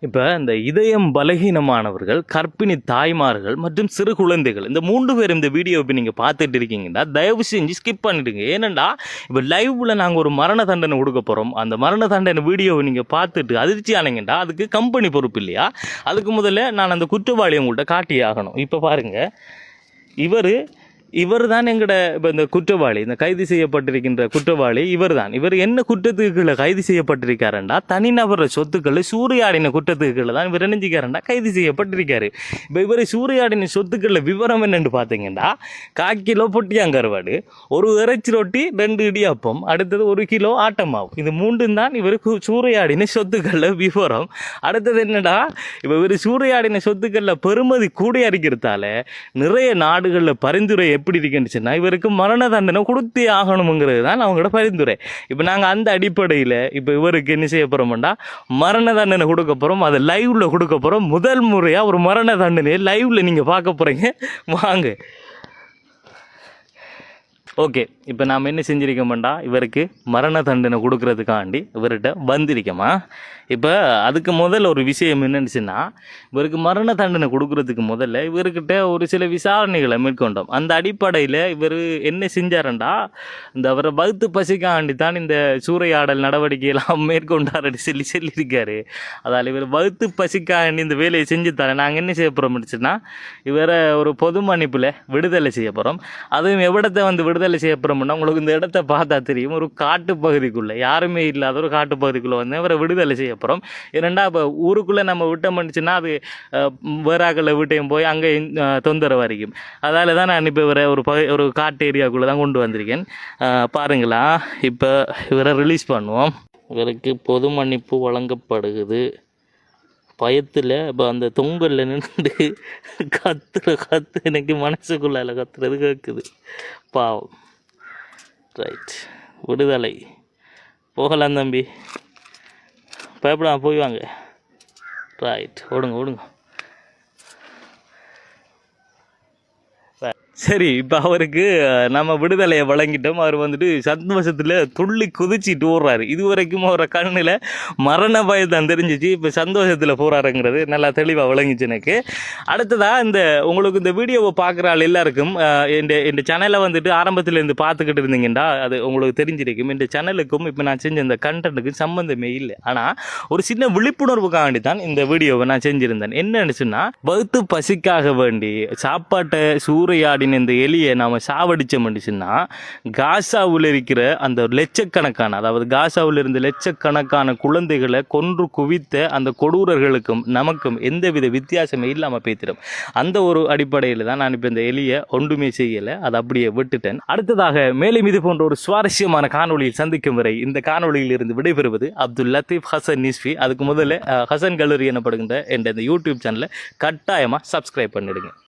இப்போ இந்த இதயம் பலகீனமானவர்கள், கர்ப்பிணி தாய்மார்கள் மற்றும் சிறு குழந்தைகள் இந்த 3 பேரும் இந்த வீடியோ இப்போ நீங்கள் பார்த்துட்டு இருக்கீங்கன்னா தயவு செஞ்சு ஸ்கிப் பண்ணிடுங்க. ஏனெண்டா இப்போ லைவில் நாங்கள் ஒரு மரண தண்டனை கொடுக்க போகிறோம். அந்த மரண தண்டனை வீடியோவை நீங்கள் பார்த்துட்டு அதிர்ச்சி ஆனீங்கன்னா அதுக்கு கம்பெனி பொறுப்பு இல்லையா? அதுக்கு முதல்ல நான் அந்த குற்றவாளியை உங்கள்கிட்ட காட்டியே ஆகணும். இப்போ பாருங்கள், இவர் தான் எங்கட இப்போ இந்த குற்றவாளி, இந்த கைது செய்யப்பட்டிருக்கின்ற குற்றவாளி இவர் தான். இவர் என்ன குற்றத்துக்குள்ள கைது செய்யப்பட்டிருக்காருண்டா, தனிநபர சொத்துக்களை சூறையாடின குற்றத்துக்குள்ள தான் இவர் நினைஞ்சிக்காருண்டா கைது செய்யப்பட்டிருக்காரு. இப்போ இவர் சூறையாடின சொத்துக்களில் விவரம் என்னென்னு பார்த்தீங்கன்னா, 1/4 கிலோ பொட்டியாங்கருவாடு, ஒரு இறைச்சி ரொட்டி, 2 இடியாப்பம், அடுத்தது 1 கிலோ ஆட்டமாவு. இது 3 தான் இவருக்கு சூறையாடின சொத்துக்களில் விவரம். அடுத்தது என்னடா, இப்போ இவர் சூறையாடின சொத்துக்களில் பெருமதி கூட அறிக்கிறதால நிறைய நாடுகளில் பரிந்துரை எப்படி இருக்குன்னு இவருக்கு மரண தண்டனை கொடுத்தே ஆகணுங்கிறது தான் அவங்களோட பரிந்துரை. இப்போ நாங்கள் அந்த அடிப்படையில் இப்போ இவருக்கு என்ன செய்ய போகிறோம்டா, மரண தண்டனை கொடுக்க போகிறோம். அதை லைவில் கொடுக்க போகிறோம். முதல் முறையாக ஒரு மரண தண்டனையை லைவில் நீங்கள் பார்க்க போகிறீங்க. வாங்க. ஓகே, இப்போ நாம் என்ன செஞ்சிருக்கோம்டா, இவருக்கு மரண தண்டனை கொடுக்கறதுக்காண்டி இவர்கிட்ட வந்திருக்கோமா. இப்போ அதுக்கு முதல்ல ஒரு விஷயம் என்னன்னுச்சுன்னா, இவருக்கு மரண தண்டனை கொடுக்கறதுக்கு முதல்ல இவர்கிட்ட ஒரு சில விசாரணைகளை மேற்கொண்டோம். அந்த அடிப்படையில் இவர் என்ன செஞ்சாரண்டா, இந்த அவரை வகுத்து பசிக்காண்டி தான் இந்த சூறையாடல் நடவடிக்கையெல்லாம் மேற்கொண்டாருன்னு சொல்லியிருக்காரு. அதால் இவர் வகுத்து பசிக்காண்டி இந்த வேலையை செஞ்சு தரேன். நாங்கள் என்ன செய்ய போகிறோம்னுச்சுன்னா, இவரை ஒரு பொது மன்னிப்பில் விடுதலை செய்ய போகிறோம். அதுவும் எவ்விடத்தை விடுதலை செய்ய போகிறோம்னா, உங்களுக்கு இந்த இடத்த பார்த்தா தெரியும், ஒரு காட்டு பகுதிக்குள்ளே, யாருமே இல்லாத ஒரு காட்டு பகுதிக்குள்ளே அவரை விடுதலை செய்ய போகிறோம். ஏன்னா இப்போ ஊருக்குள்ளே நம்ம விட்டோம்னுச்சுன்னா அது வேறாக்களை வீட்டையும் போய் அங்கே தொந்தரவு வரைக்கும். அதால் தான் நான் இப்போ இவரை ஒரு காட்டு ஏரியாவுக்குள்ளே தான் கொண்டு வந்திருக்கேன். பாருங்களா, இப்போ இவரை ரிலீஸ் பண்ணுவோம். இவருக்கு பொது மன்னிப்பு வழங்கப்படுகிறது. பயத்தில் இப்போ அந்த தொங்கலில் நின்று கத்து எனக்கு மனசுக்குள்ளால கத்துறது கேட்குது. பாவம். ரைட், விடுதலை. போகலாம் தம்பி, பயப்படாம போய் வாங்க. ரைட், ஓடுங்க. சரி, இப்போ அவருக்கு நம்ம விடுதலையை வழங்கிட்டோம். அவர் சந்தோஷத்தில் துள்ளி குதிச்சிட்டு ஓடுறாரு. இது வரைக்கும் அவரை கண்ணில் மரண பயத்தான் தெரிஞ்சிச்சு. இப்போ சந்தோஷத்தில் போகிறாருங்கிறது நல்லா தெளிவாக விளங்கிச்சு எனக்கு. அடுத்ததாக உங்களுக்கு இந்த வீடியோவை பார்க்குற ஆள் எல்லாருக்கும் இந்த சேனலை ஆரம்பத்தில் பார்த்துக்கிட்டு இருந்தீங்கன்னா அது உங்களுக்கு தெரிஞ்சிருக்கும். இந்த சேனலுக்கும் இப்போ நான் செஞ்ச இந்த கண்டென்ட்டுக்கு சம்மந்தமே இல்லை. ஆனால் ஒரு சின்ன விழிப்புணர்வுக்காண்டி தான் இந்த வீடியோவை நான் செஞ்சுருந்தேன். என்னன்னு சொன்னால், வகுத்து பசிக்காக வேண்டி சாப்பாட்டை சூறையாடின இந்த எலியை நாம் சாவடிச்சோம்னுச்சுன்னா, காசாவில் இருக்கிற அந்த லட்சக்கணக்கான, அதாவது காசாவில் இருந்த லட்சக்கணக்கான குழந்தைகளை கொன்று குவித்த அந்த கொடூரர்களுக்கும் நமக்கும் எந்தவித வித்தியாசமே இல்லாமல் பேத்திடும். அந்த ஒரு அடிப்படையில் தான் நான் இப்போ இந்த எலியை ஒன்றுமே செய்யலை, அதை அப்படியே விட்டுட்டேன். அடுத்ததாக மேலும் இது போன்ற ஒரு சுவாரஸ்யமான காணொலியில் சந்திக்கும் வரை இந்த காணொலியில் இருந்து விடைபெறுவது அப்துல் லத்தீப் ஹசன் நிஸ்ஃபி. அதுக்கு முதல்ல ஹசன் கல்லூரி எனப்படுகின்ற இந்த யூடியூப் சேனலை கட்டாயமாக சப்ஸ்கிரைப் பண்ணிடுங்க.